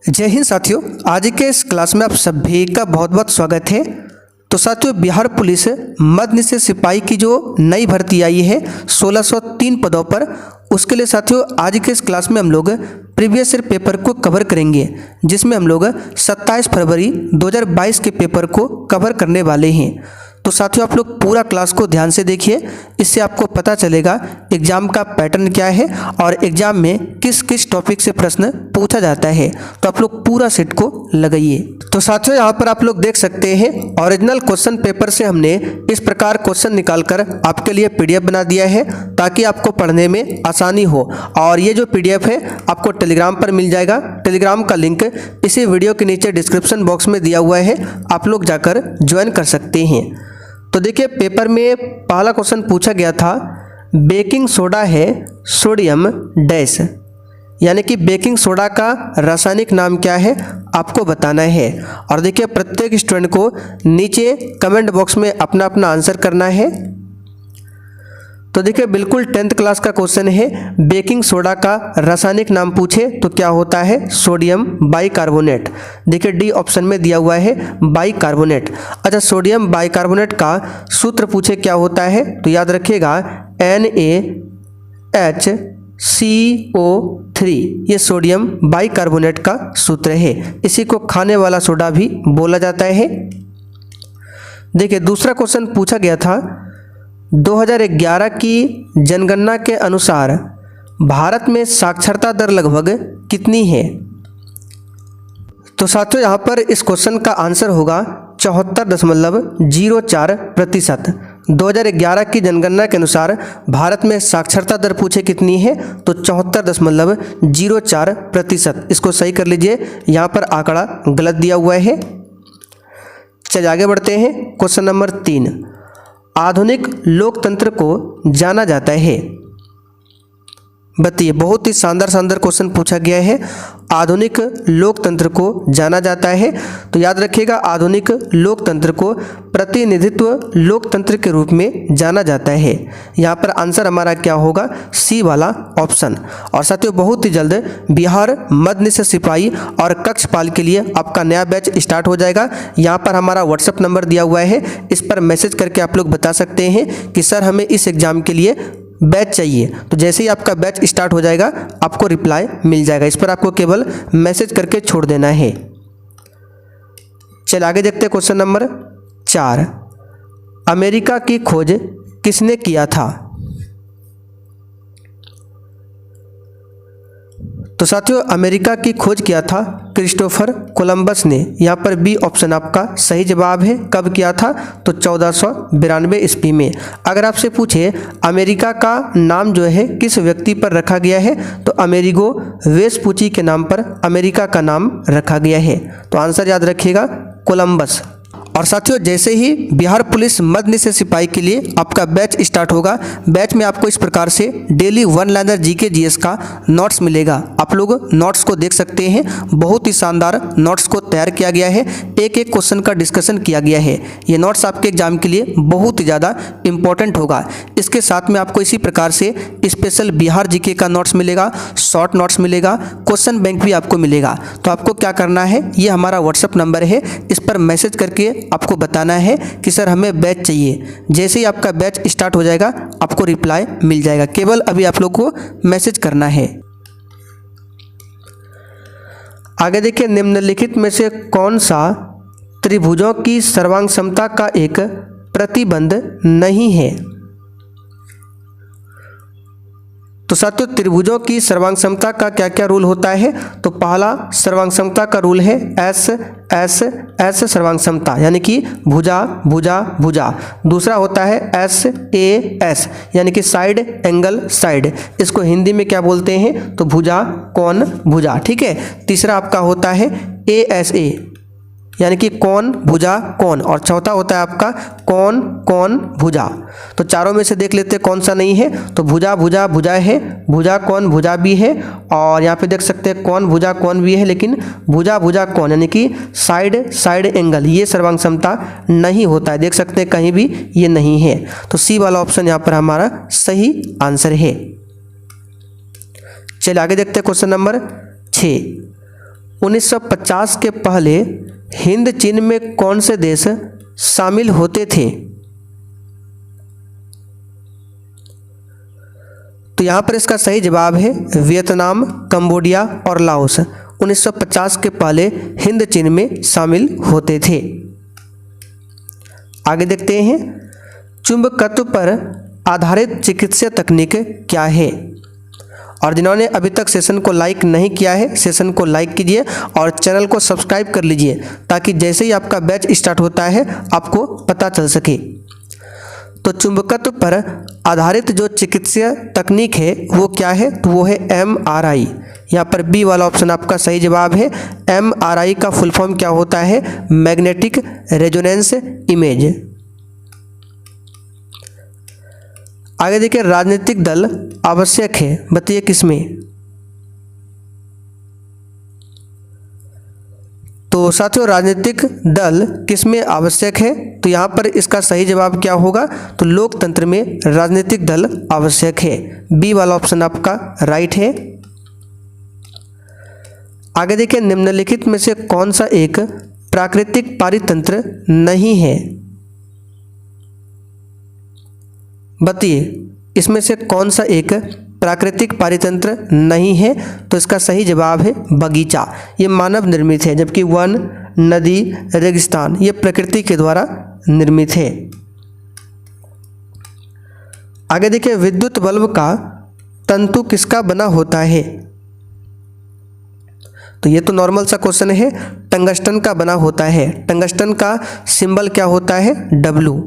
जय हिंद साथियों, आज के इस क्लास में आप सभी का बहुत बहुत स्वागत है। तो साथियों, बिहार पुलिस मध्य निषेध सिपाही की जो नई भर्ती आई है 1603 पदों पर, उसके लिए साथियों आज के इस क्लास में हम लोग प्रीवियस ईयर पेपर को कवर करेंगे, जिसमें हम लोग 27 फरवरी 2022 के पेपर को कवर करने वाले हैं। तो साथियों आप लोग पूरा क्लास को ध्यान से देखिए, इससे आपको पता चलेगा एग्जाम का पैटर्न क्या है और एग्जाम में किस किस टॉपिक से प्रश्न पूछा जाता है। तो आप लोग पूरा सेट को लगाइए। तो साथियों यहाँ पर आप लोग देख सकते हैं ओरिजिनल क्वेश्चन पेपर से हमने इस प्रकार क्वेश्चन निकालकर आपके लिए पीडीएफ बना दिया है, ताकि आपको पढ़ने में आसानी हो। और ये जो पीडीएफ है आपको टेलीग्राम पर मिल जाएगा। टेलीग्राम का लिंक इसी वीडियो के नीचे डिस्क्रिप्शन बॉक्स में दिया हुआ है, आप लोग जाकर ज्वाइन कर सकते हैं। तो देखिए, पेपर में पहला क्वेश्चन पूछा गया था, बेकिंग सोडा है सोडियम डैश, यानी कि बेकिंग सोडा का रासायनिक नाम क्या है आपको बताना है। और देखिए, प्रत्येक स्टूडेंट को नीचे कमेंट बॉक्स में अपना अपना आंसर करना है। तो देखिए, बिल्कुल 10th क्लास का क्वेश्चन है, बेकिंग सोडा का रासायनिक नाम पूछे तो क्या होता है, सोडियम बाइकार्बोनेट। देखिए डी ऑप्शन में दिया हुआ है बाइकार्बोनेट। अच्छा, सोडियम बाइकार्बोनेट का सूत्र पूछे क्या होता है, तो याद रखिएगा NaHCO3, ये सोडियम बाइकार्बोनेट का सूत्र है। इसी को खाने वाला सोडा भी बोला जाता है। देखिए, दूसरा क्वेश्चन पूछा गया था, 2011 की जनगणना के अनुसार भारत में साक्षरता दर लगभग कितनी है। तो साथियों यहाँ पर इस क्वेश्चन का आंसर होगा 74.04%। 2011 की जनगणना के अनुसार भारत में साक्षरता दर पूछे कितनी है, तो 74.04%। इसको सही कर लीजिए, यहाँ पर आंकड़ा गलत दिया हुआ है। चलिए आगे बढ़ते हैं। क्वेश्चन नंबर 3, आधुनिक लोकतंत्र को जाना जाता है। बताइए, बहुत ही शानदार क्वेश्चन पूछा गया है, आधुनिक लोकतंत्र को जाना जाता है। तो याद रखिएगा, आधुनिक लोकतंत्र को प्रतिनिधित्व लोकतंत्र के रूप में जाना जाता है। यहाँ पर आंसर हमारा क्या होगा, सी वाला ऑप्शन। और साथियों, बहुत ही जल्द बिहार मध्य निषेध सिपाही और कक्षपाल के लिए आपका नया बैच स्टार्ट हो जाएगा। यहाँ पर हमारा व्हाट्सएप नंबर दिया हुआ है, इस पर मैसेज करके आप लोग बता सकते हैं कि सर हमें इस एग्ज़ाम के लिए बैच चाहिए। तो जैसे ही आपका बैच स्टार्ट हो जाएगा आपको रिप्लाई मिल जाएगा, इस पर आपको केवल मैसेज करके छोड़ देना है। चलिए आगे देखते हैं। क्वेश्चन नंबर 4, अमेरिका की खोज किसने किया था। तो साथियों, अमेरिका की खोज किया था क्रिस्टोफर कोलंबस ने। यहाँ पर बी ऑप्शन आपका सही जवाब है। कब किया था, तो 1492 ईस्वी में। अगर आपसे पूछे अमेरिका का नाम जो है किस व्यक्ति पर रखा गया है, तो अमेरिगो वेस्पुची के नाम पर अमेरिका का नाम रखा गया है। तो आंसर याद रखिएगा, कोलंबस। और साथियों, जैसे ही बिहार पुलिस मध्य निषेध सिपाही के लिए आपका बैच स्टार्ट होगा, बैच में आपको इस प्रकार से डेली 1 लाइनर जीके जीएस का नोट्स मिलेगा। आप लोग नोट्स को देख सकते हैं, बहुत ही शानदार नोट्स को तैयार किया गया है, एक एक क्वेश्चन का डिस्कशन किया गया है। ये नोट्स आपके एग्जाम के लिए बहुत ही ज़्यादा इंपॉर्टेंट होगा। इसके साथ में आपको इसी प्रकार से स्पेशल बिहार जीके का नोट्स मिलेगा, शॉर्ट नोट्स मिलेगा, क्वेश्चन बैंक भी आपको मिलेगा। तो आपको क्या करना है, ये हमारा व्हाट्सएप नंबर है, इस पर मैसेज करके आपको बताना है कि सर हमें बैच चाहिए। जैसे ही आपका बैच स्टार्ट हो जाएगा आपको रिप्लाई मिल जाएगा, केवल अभी आप लोग को मैसेज करना है। आगे देखिए, निम्नलिखित में से कौन सा त्रिभुजों की सर्वांग समता का एक प्रतिबंध नहीं है। तो साथियों, त्रिभुजों की सर्वांग समता का क्या क्या रूल होता है, तो पहला सर्वांग समता का रूल है एस एस एस सर्वांग समता, यानी कि भुजा भुजा भुजा। दूसरा होता है एस ए एस, यानी कि साइड एंगल साइड। इसको हिंदी में क्या बोलते हैं, तो भुजा कोण भुजा। ठीक है। तीसरा आपका होता है ए एस ए, यानी कि कौन भुजा कौन। और चौथा होता है आपका कौन कौन भुजा। तो चारों में से देख लेते हैं कौन सा नहीं है, तो भुजा भुजा भुजा है, भुजा कौन भुजा भी है, और यहाँ पे देख सकते हैं कौन भुजा कौन भी है, लेकिन भुजा भुजा कौन यानी कि साइड साइड एंगल ये सर्वांग समता नहीं होता है। देख सकते हैं कहीं भी ये नहीं है। तो सी वाला ऑप्शन यहाँ पर हमारा सही आंसर है। चलिए आगे देखते हैं। क्वेश्चन नंबर 6, 1950 के पहले हिंद चीन में कौन से देश शामिल होते थे? तो यहाँ पर इसका सही जवाब है वियतनाम, कंबोडिया और लाओस 1950 के पहले हिंद चीन में शामिल होते थे। आगे देखते हैं, चुंबकत्व पर आधारित चिकित्सा तकनीक क्या है? और जिन्होंने अभी तक सेशन को लाइक नहीं किया है, सेशन को लाइक कीजिए और चैनल को सब्सक्राइब कर लीजिए ताकि जैसे ही आपका बैच स्टार्ट होता है आपको पता चल सके। तो चुंबकत्व पर आधारित जो चिकित्सा तकनीक है वो क्या है? तो वो है MRI। यहाँ पर बी वाला ऑप्शन आपका सही जवाब है। MRI का फुल फॉर्म क्या होता है? Magnetic resonance image. आगे देखिए, राजनीतिक दल आवश्यक है, बताइए किसमें? तो साथियों, राजनीतिक दल किसमें आवश्यक है? तो यहाँ पर इसका सही जवाब क्या होगा? तो लोकतंत्र में राजनीतिक दल आवश्यक है। बी वाला ऑप्शन आपका राइट है। आगे देखिए, निम्नलिखित में से कौन सा एक प्राकृतिक पारितंत्र नहीं है? बताइए, इसमें से कौन सा एक प्राकृतिक पारितंत्र नहीं है? तो इसका सही जवाब है बगीचा। ये मानव निर्मित है, जबकि वन, नदी, रेगिस्तान ये प्रकृति के द्वारा निर्मित है। आगे देखिए, विद्युत बल्ब का तंतु किसका बना होता है? तो ये तो नॉर्मल सा क्वेश्चन है, टंगस्टन का बना होता है। टंगस्टन का सिंबल क्या होता है? W।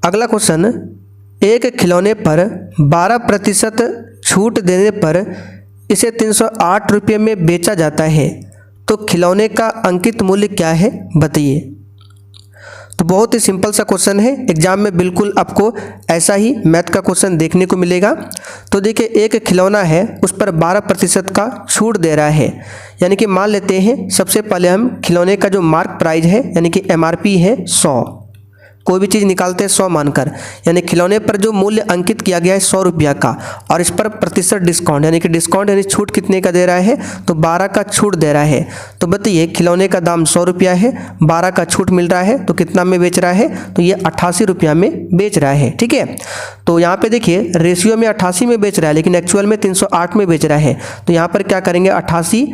अगला क्वेश्चन, एक खिलौने पर 12% छूट देने पर इसे 308 रुपये में बेचा जाता है, तो खिलौने का अंकित मूल्य क्या है? बताइए। तो बहुत ही सिंपल सा क्वेश्चन है, एग्जाम में बिल्कुल आपको ऐसा ही मैथ का क्वेश्चन देखने को मिलेगा। तो देखिए, एक खिलौना है, उस पर 12% का छूट दे रहा है, यानी कि मान लेते हैं सबसे पहले हम खिलौने का जो मार्क प्राइस है यानी कि MRP है 100। कोई भी चीज़ निकालते हैं 100 मानकर, यानी खिलौने पर जो मूल्य अंकित किया गया है 100 रुपया का, और इस पर प्रतिशत डिस्काउंट यानी कि डिस्काउंट यानी छूट कितने का दे रहा है? तो 12 का छूट दे रहा है। तो बताइए, खिलौने का दाम 100 रुपया है, 12 का छूट मिल रहा है, तो कितना में बेच रहा है? तो ये 88 रुपया में बेच रहा है। ठीक है, तो यहाँ पे देखिए रेशियो में 88 में बेच रहा है, लेकिन एक्चुअल में 308 में बेच रहा है। तो यहाँ पर क्या करेंगे, 88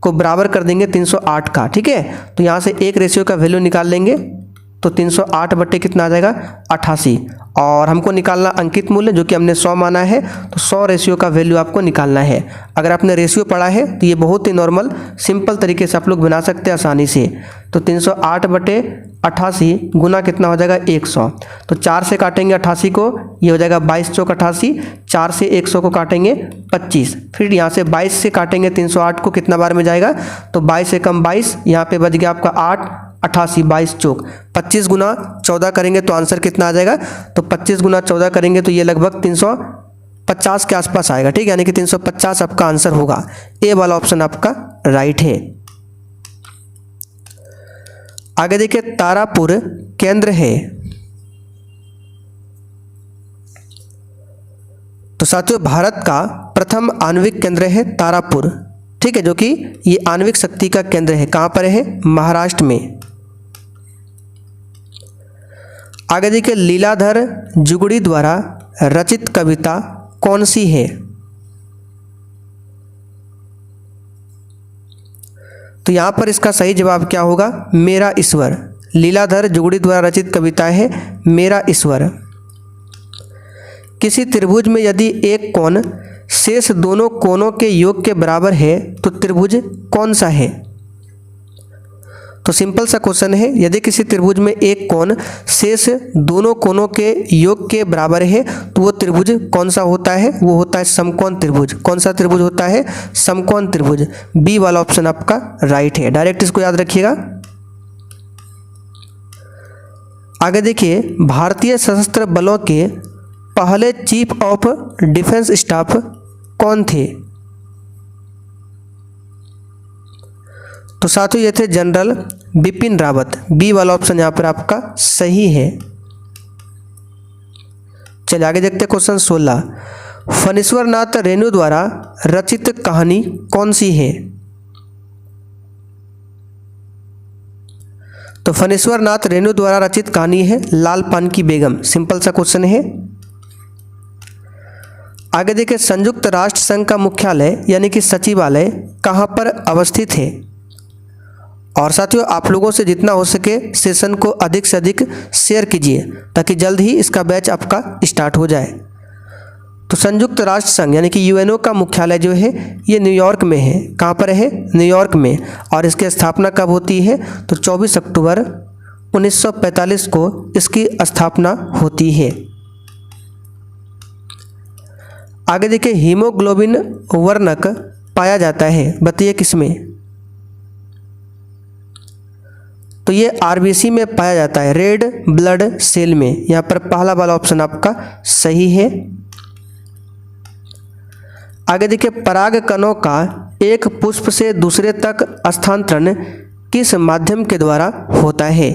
को बराबर कर देंगे 308 का। ठीक है, तो यहाँ से एक रेशियो का वैल्यू निकाल लेंगे, तो 308 बटे कितना आ जाएगा? 88। और हमको निकालना अंकित मूल्य, जो कि हमने 100 माना है, तो 100 रेशियो का वैल्यू आपको निकालना है। अगर आपने रेशियो पढ़ा है तो ये बहुत ही नॉर्मल सिंपल तरीके से आप लोग बना सकते हैं आसानी से। तो 308 बटे 88 गुना कितना हो जाएगा? 100। तो 4 से काटेंगे 88 को, ये हो जाएगा 22 चौक 88। 4 से 100 को काटेंगे 25। फिर यहाँ से 22 से काटेंगे 308 को, कितना बार में जाएगा? तो 22 से कम 22, यहाँ पे बच गया आपका 8, 88, 22 चौक 25 गुना 14 करेंगे तो आंसर कितना आ जाएगा? तो 25 गुना 14 करेंगे तो ये लगभग 350 के आसपास आएगा। ठीक है, यानी कि 350 आपका आंसर होगा। ए वाला ऑप्शन आपका राइट है। आगे देखिए, तारापुर केंद्र है। तो साथियों, भारत का प्रथम आणविक केंद्र है तारापुर। ठीक है, जो कि ये आणविक शक्ति का केंद्र है। कहाँ पर है? महाराष्ट्र में। आगे देखिए, लीलाधर जुगड़ी द्वारा रचित कविता कौन सी है? तो यहाँ पर इसका सही जवाब क्या होगा? मेरा ईश्वर। लीलाधर जुगड़ी द्वारा रचित कविता है मेरा ईश्वर। किसी त्रिभुज में यदि एक कोण शेष दोनों कोणों के योग के बराबर है तो त्रिभुज कौन सा है? तो सिंपल सा क्वेश्चन है, यदि किसी त्रिभुज में एक कोण शेष दोनों कोणों के योग के बराबर है तो वो त्रिभुज कौन सा होता है? वो होता है समकोण त्रिभुज। कौन सा त्रिभुज होता है? समकोण त्रिभुज। बी वाला ऑप्शन आपका राइट है, डायरेक्ट इसको याद रखिएगा। आगे देखिए, भारतीय सशस्त्र बलों के पहले चीफ ऑफ डिफेंस स्टाफ कौन थे? तो साथियों, ये थे जनरल बिपिन रावत। बी वाला ऑप्शन यहाँ पर आपका सही है। चलिए आगे देखते हैं क्वेश्चन 16। फणीश्वर नाथ रेणु द्वारा रचित कहानी कौन सी है? तो फणीश्वर नाथ रेणु द्वारा रचित कहानी है लाल पान की बेगम। सिंपल सा क्वेश्चन है। आगे देखिए, संयुक्त राष्ट्र संघ का मुख्यालय यानी कि सचिवालय कहाँ पर अवस्थित है? और साथियों, आप लोगों से जितना हो सके सेशन को अधिक से अधिक शेयर कीजिए ताकि जल्द ही इसका बैच आपका स्टार्ट हो जाए। तो संयुक्त राष्ट्र संघ यानी कि यूएनओ का मुख्यालय जो है ये न्यूयॉर्क में है। कहाँ पर है? न्यूयॉर्क में। और इसकी स्थापना कब होती है? तो 24 अक्टूबर 1945 को इसकी स्थापना होती है। आगे देखिए, हीमोग्लोबिन वर्णक पाया जाता है, बताइए किसमें? तो ये आरबीसी में पाया जाता है, रेड ब्लड सेल में। यहाँ पर पहला वाला ऑप्शन आपका सही है। आगे देखिए, पराग कणों का एक पुष्प से दूसरे तक स्थानांतरण किस माध्यम के द्वारा होता है?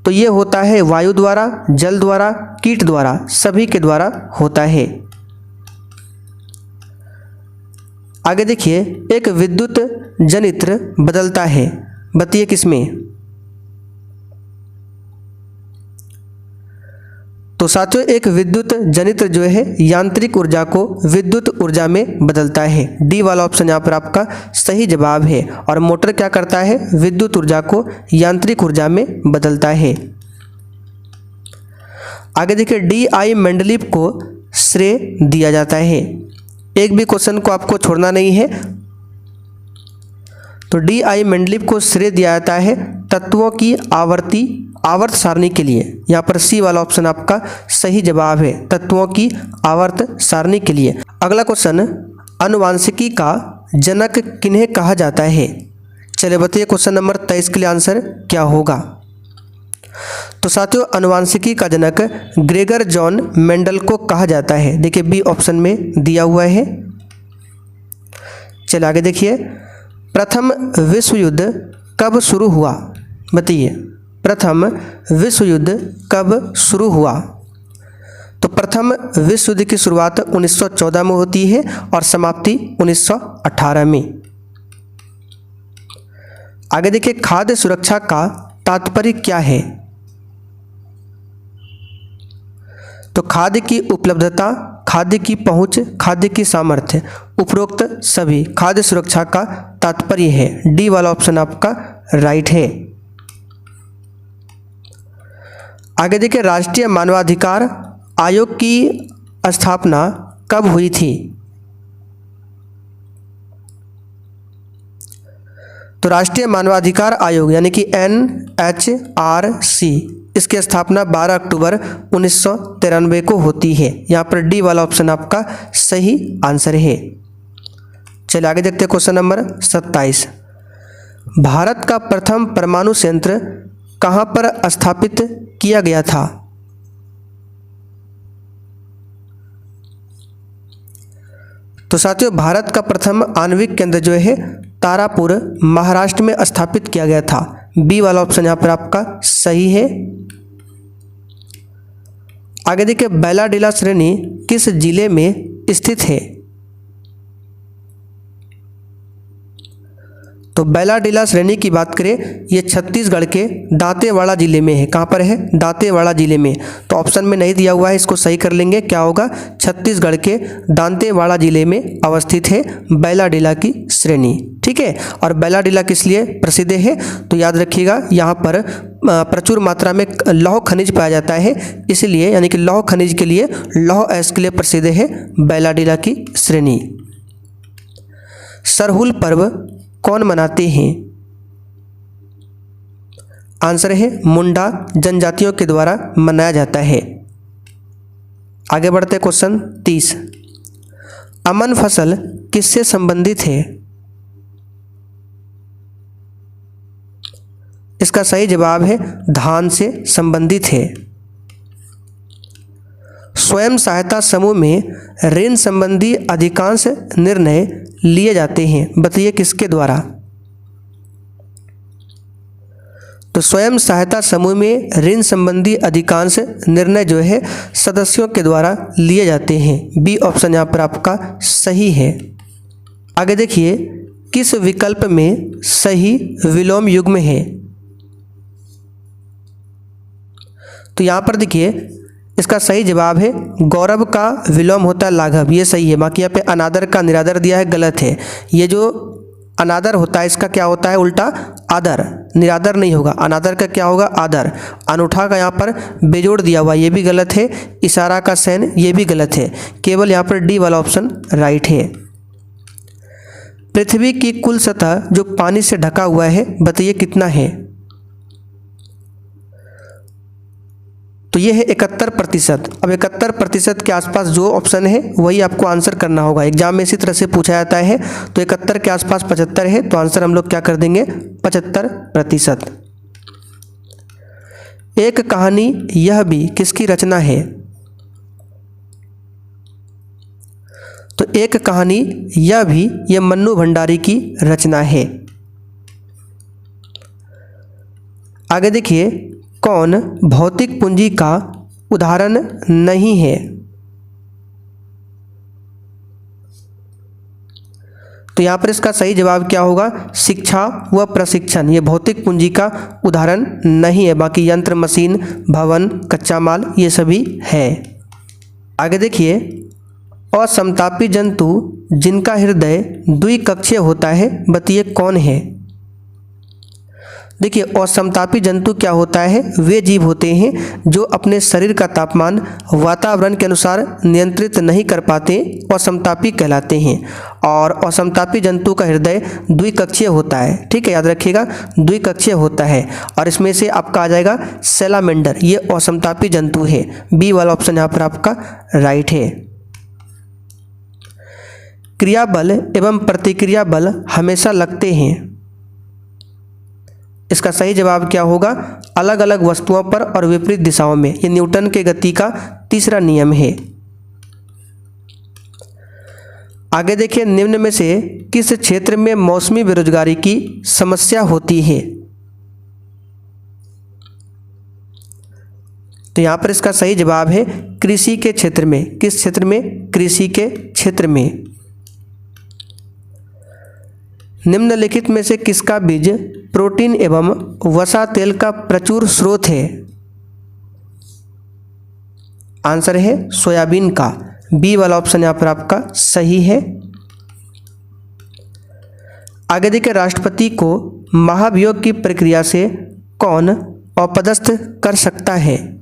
तो ये होता है वायु द्वारा, जल द्वारा, कीट द्वारा, सभी के द्वारा होता है। आगे देखिए, एक विद्युत जनित्र बदलता है, बताइए किसमें? तो साथियों, एक विद्युत जनित्र जो है यांत्रिक ऊर्जा को विद्युत ऊर्जा में बदलता है। डी वाला ऑप्शन यहाँ पर आपका सही जवाब है। और मोटर क्या करता है? विद्युत ऊर्जा को यांत्रिक ऊर्जा में बदलता है। आगे देखिए, डी.आई. मेंडलीव को श्रेय दिया जाता है। एक भी क्वेश्चन को आपको छोड़ना नहीं है। तो डी.आई. मेंडलीव को श्रेय दिया जाता है तत्वों की आवर्त सारणी के लिए। यहाँ पर सी वाला ऑप्शन आपका सही जवाब है, तत्वों की आवर्त सारणी के लिए। अगला क्वेश्चन, आनुवांशिकी का जनक किन्हें कहा जाता है? चलिए बताइए क्वेश्चन नंबर 23 के लिए आंसर क्या होगा? तो साथियों, आनुवांशिकी का जनक ग्रेगर जॉन मेंडल को कहा जाता है। देखिए बी ऑप्शन में दिया हुआ है। चलिए आगे देखिए, प्रथम विश्व युद्ध कब शुरू हुआ? बताइए, प्रथम विश्व युद्ध कब शुरू हुआ? तो प्रथम विश्व युद्ध की शुरुआत 1914 में होती है और समाप्ति 1918 में। आगे देखिए, खाद्य सुरक्षा का तात्पर्य क्या है? तो खाद्य की उपलब्धता, खाद्य की पहुंच, खाद्य की सामर्थ्य, उपरोक्त सभी खाद्य सुरक्षा का तात्पर्य है। डी वाला ऑप्शन आपका राइट है। आगे देखिए, राष्ट्रीय मानवाधिकार आयोग की स्थापना कब हुई थी? तो राष्ट्रीय मानवाधिकार आयोग यानी कि NHRC, इसकी स्थापना 12 अक्टूबर 1993 को होती है। यहाँ पर डी वाला ऑप्शन आपका सही आंसर है। चलिए आगे देखते हैं क्वेश्चन नंबर 27। भारत का प्रथम परमाणु संयंत्र कहाँ पर स्थापित किया गया था? तो साथियों, भारत का प्रथम आणविक केंद्र जो है तारापुर महाराष्ट्र में स्थापित किया गया था। बी वाला ऑप्शन यहाँ पर आपका सही है। आगे देखिए, बैलाडीला श्रेणी किस जिले में स्थित है? तो बैलाडीला श्रेणी की बात करें, ये छत्तीसगढ़ के दांतेवाड़ा जिले में है। कहाँ पर है? दांतेवाड़ा जिले में। तो ऑप्शन में नहीं दिया हुआ है, इसको सही कर लेंगे। क्या होगा? छत्तीसगढ़ के दांतेवाड़ा जिले में अवस्थित है बैलाडीला की श्रेणी। ठीक है। और बैलाडीला किस लिए प्रसिद्ध है? तो याद रखिएगा, यहाँ पर प्रचुर मात्रा में लौह खनिज पाया जाता है, इसलिए यानी कि लौह खनिज के लिए, लौह अयस्क के लिए प्रसिद्ध है बैलाडीला की श्रेणी। सरहुल पर्व कौन मनाते हैं? आंसर है मुंडा जनजातियों के द्वारा मनाया जाता है। आगे बढ़ते क्वेश्चन 30। अमन फसल किससे संबंधित है? इसका सही जवाब है धान से संबंधित है। स्वयं सहायता समूह में ऋण संबंधी अधिकांश निर्णय लिए जाते हैं, बताइए किसके द्वारा? तो स्वयं सहायता समूह में ऋण संबंधी अधिकांश निर्णय जो है सदस्यों के द्वारा लिए जाते हैं। बी ऑप्शन यहाँ पर आपका सही है। आगे देखिए, किस विकल्प में सही विलोम युग्म है? तो यहाँ पर देखिए इसका सही जवाब है गौरव का विलोम होता है लाघव, ये सही है। बाकी यहाँ पे अनादर का निरादर दिया है, गलत है। ये जो अनादर होता है इसका क्या होता है उल्टा आदर, निरादर नहीं होगा। अनादर का क्या होगा आदर। अनूठा का यहाँ पर बेजोड़ दिया हुआ, ये भी गलत है। इशारा का सैन, ये भी गलत है। केवल यहाँ पर डी वाला ऑप्शन राइट है। पृथ्वी की कुल सतह जो पानी से ढका हुआ है बताइए कितना है? तो ये है 71%। अब 71% के आसपास जो ऑप्शन है वही आपको आंसर करना होगा। एग्जाम में इसी तरह से पूछा जाता है। तो 71 के आसपास 75 है, तो आंसर हम लोग क्या कर देंगे 75%। एक कहानी यह भी किसकी रचना है? तो एक कहानी यह भी ये मन्नू भंडारी की रचना है। आगे देखिए, कौन भौतिक पूंजी का उदाहरण नहीं है? तो यहाँ पर इसका सही जवाब क्या होगा? शिक्षा व प्रशिक्षण, ये भौतिक पूंजी का उदाहरण नहीं है। बाकी यंत्र, मशीन, भवन, कच्चा माल ये सभी है। आगे देखिए, असमतापी जंतु जिनका हृदय द्विकक्षीय होता है बताइए कौन है? देखिए, असमतापी जंतु क्या होता है? वे जीव होते हैं जो अपने शरीर का तापमान वातावरण के अनुसार नियंत्रित नहीं कर पाते, असमतापी कहलाते हैं। और असमतापी जंतु का हृदय द्विकक्षीय होता है। ठीक है, याद रखिएगा द्विकक्षीय होता है। और इसमें से आपका आ जाएगा सैलामेंडर, ये असमतापी जंतु है। बी वाला ऑप्शन यहाँ पर आपका राइट है। क्रिया बल एवं प्रतिक्रिया बल हमेशा लगते हैं। इसका सही जवाब क्या होगा? अलग अलग वस्तुओं पर और विपरीत दिशाओं में। ये न्यूटन के गति का तीसरा नियम है। आगे देखिए, निम्न में से किस क्षेत्र में मौसमी बेरोजगारी की समस्या होती है? तो यहाँ पर इसका सही जवाब है कृषि के क्षेत्र में। किस क्षेत्र में? कृषि के क्षेत्र में। निम्नलिखित में से किसका बीज प्रोटीन एवं वसा तेल का प्रचुर स्रोत है? आंसर है सोयाबीन का। बी वाला ऑप्शन यहाँ पर आपका सही है। आगे देखिए, राष्ट्रपति को महाभियोग की प्रक्रिया से कौन अपदस्थ कर सकता है?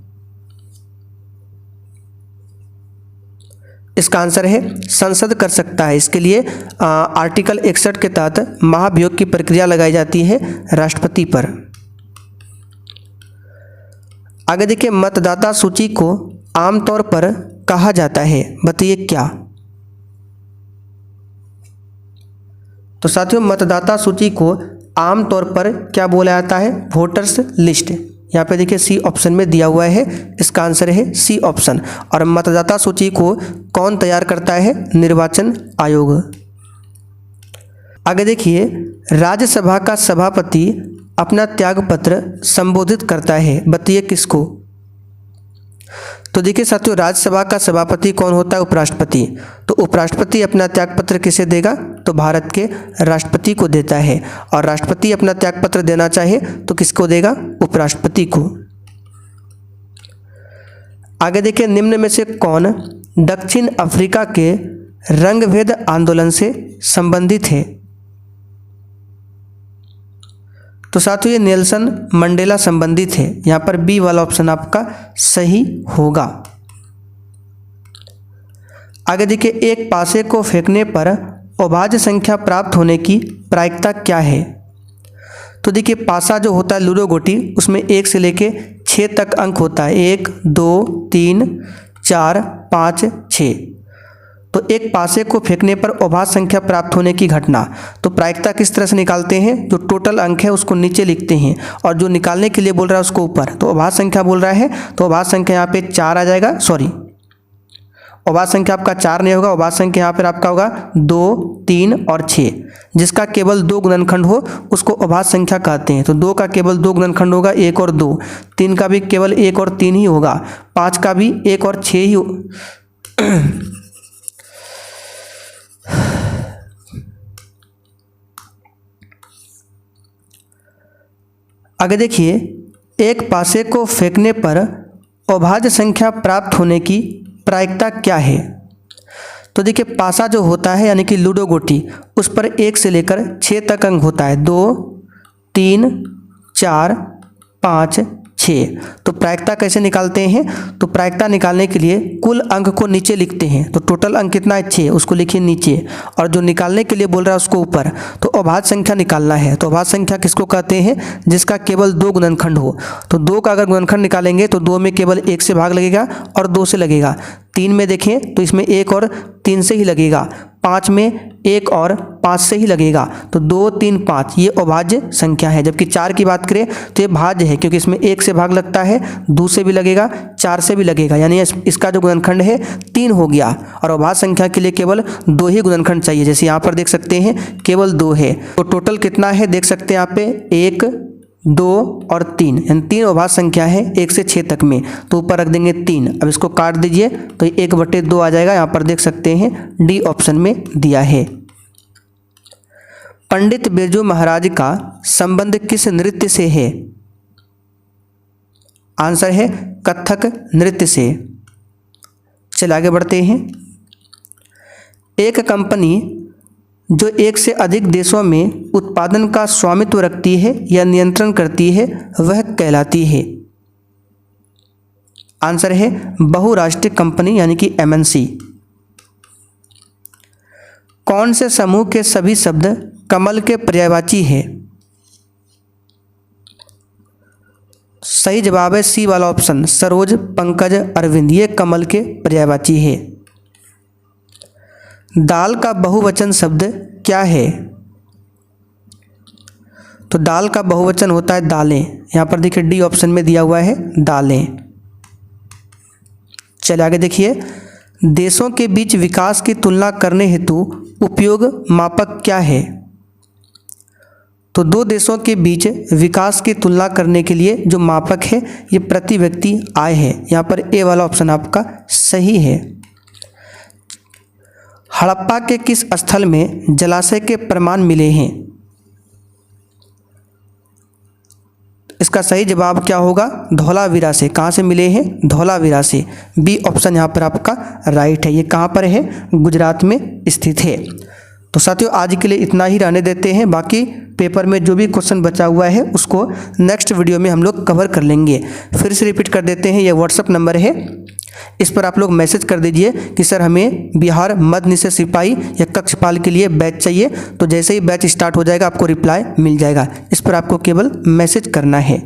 इसका आंसर है संसद कर सकता है। इसके लिए आर्टिकल 61 के तहत महाभियोग की प्रक्रिया लगाई जाती है राष्ट्रपति पर। आगे देखिए, मतदाता सूची को आमतौर पर कहा जाता है बताइए क्या? तो साथियों, मतदाता सूची को आमतौर पर क्या बोला जाता है? Voters list. यहाँ पे देखिए सी ऑप्शन में दिया हुआ है, इसका आंसर है सी ऑप्शन। और मतदाता सूची को कौन तैयार करता है? निर्वाचन आयोग। आगे देखिए, राज्यसभा का सभापति अपना त्यागपत्र संबोधित करता है बताइए किसको? तो देखिए साथियों, राज्यसभा का सभापति कौन होता है? उपराष्ट्रपति। तो उपराष्ट्रपति अपना त्यागपत्र किसे देगा? तो भारत के राष्ट्रपति को देता है। और राष्ट्रपति अपना त्यागपत्र देना चाहे तो किसको देगा? उपराष्ट्रपति को। आगे देखिए, निम्न में से कौन दक्षिण अफ्रीका के रंगभेद आंदोलन से संबंधित है? तो साथियों, ये नेल्सन मंडेला संबंधित है। यहाँ पर बी वाला ऑप्शन आपका सही होगा। आगे देखिए, एक पासे को फेंकने पर अभाज्य संख्या प्राप्त होने की प्रायिकता क्या है? तो देखिए, पासा जो होता है लूडो गोटी, उसमें 1 से लेके 6 तक अंक होता है। 1 2 3 4 5 6। तो एक पासे को फेंकने पर अभाज्य संख्या प्राप्त होने की घटना, तो प्रायिकता किस तरह से निकालते हैं? जो टोटल अंक है उसको नीचे लिखते हैं और जो निकालने के लिए बोल रहा है उसको ऊपर। तो अभाज्य संख्या बोल रहा है तो अभाज्य संख्या यहाँ पे 4 आ जाएगा, सॉरी अभाज्य संख्या आपका 4 नहीं होगा, अभाज्य संख्या यहाँ पर आपका होगा 2, 3 और 6। जिसका केवल 2 गुणनखंड हो उसको अभाज्य संख्या कहते हैं। तो 2 का केवल 2 गुणनखंड होगा, 1 और 2। 3 का भी केवल 1 और 3 ही होगा। 5 का भी 1 और 6 ही आगे देखिए, एक पासे को फेंकने पर अभाज्य संख्या प्राप्त होने की प्रायिकता क्या है। तो देखिए, पासा जो होता है यानी कि लूडो गोटी, उस पर 1 से लेकर 6 तक अंक होता है। 2, 3, 4, 5, 6। तो प्रायिकता कैसे निकालते हैं? तो प्रायिकता निकालने के लिए कुल अंक को नीचे लिखते हैं। तो टोटल अंक कितना है? 6, उसको लिखिए नीचे, और जो निकालने के लिए बोल रहा है उसको ऊपर। तो अभाज्य संख्या निकालना है। तो अभाज्य संख्या किसको कहते हैं? जिसका केवल 2 गुणनखंड हो। तो 2 का अगर गुणनखंड निकालेंगे तो 2 में केवल 1 से भाग लगेगा और 2 से लगेगा। 3 में देखें तो इसमें 1 और 3 से ही लगेगा। 5 में 1 और 5 से ही लगेगा। तो 2, 3, 5 ये अभाज्य संख्या है। जबकि 4 की बात करें तो ये भाज्य है, क्योंकि इसमें 1 से भाग लगता है, 2 से भी लगेगा, 4 से भी लगेगा, यानी इसका जो गुणनखंड है 3 हो गया। और अभाज्य संख्या के लिए केवल 2 ही गुणनखंड चाहिए। जैसे यहाँ पर देख सकते हैं केवल 2 है। तो टोटल कितना है देख सकते हैं यहाँ पे, 1, 2 और 3, यानी 3 अभाज्य संख्या है 1 से 6 तक में। तो ऊपर रख देंगे 3। अब इसको काट दीजिए तो 1/2 आ जाएगा। यहाँ पर देख सकते हैं डी ऑप्शन में दिया है। पंडित बिरजू महाराज का संबंध किस नृत्य से है? आंसर है कथक नृत्य से। चलिए आगे बढ़ते हैं। एक कंपनी जो 1 से अधिक देशों में उत्पादन का स्वामित्व रखती है या नियंत्रण करती है, वह कहलाती है। आंसर है बहुराष्ट्रीय कंपनी यानी कि MNC। कौन से समूह के सभी शब्द कमल के पर्यायवाची है? सही जवाब है सी वाला ऑप्शन, सरोज, पंकज, अरविंद, ये कमल के पर्यायवाची है। दाल का बहुवचन शब्द क्या है? तो दाल का बहुवचन होता है दालें। यहाँ पर देखिए डी ऑप्शन में दिया हुआ है दालें। चलिए आगे देखिए, देशों के बीच विकास की तुलना करने हेतु उपयोग मापक क्या है? तो 2 देशों के बीच विकास की तुलना करने के लिए जो मापक है ये प्रति व्यक्ति आय है। यहाँ पर ए वाला ऑप्शन आपका सही है। हड़प्पा के किस स्थल में जलाशय के प्रमाण मिले हैं? इसका सही जवाब क्या होगा? धौलावीरा से। कहाँ से मिले हैं? धौलावीरा से। बी ऑप्शन यहाँ पर आपका राइट है। ये कहाँ पर है? गुजरात में स्थित है। तो साथियों आज के लिए इतना ही रहने देते हैं। बाकी पेपर में जो भी क्वेश्चन बचा हुआ है उसको नेक्स्ट वीडियो में हम लोग कवर कर लेंगे। फिर से रिपीट कर देते हैं, ये व्हाट्सअप नंबर है, इस पर आप लोग मैसेज कर दीजिए कि सर हमें बिहार मध्य निषेध सिपाही या कक्षपाल के लिए बैच चाहिए। तो जैसे ही बैच स्टार्ट हो जाएगा आपको रिप्लाई मिल जाएगा। इस पर आपको केवल मैसेज करना है।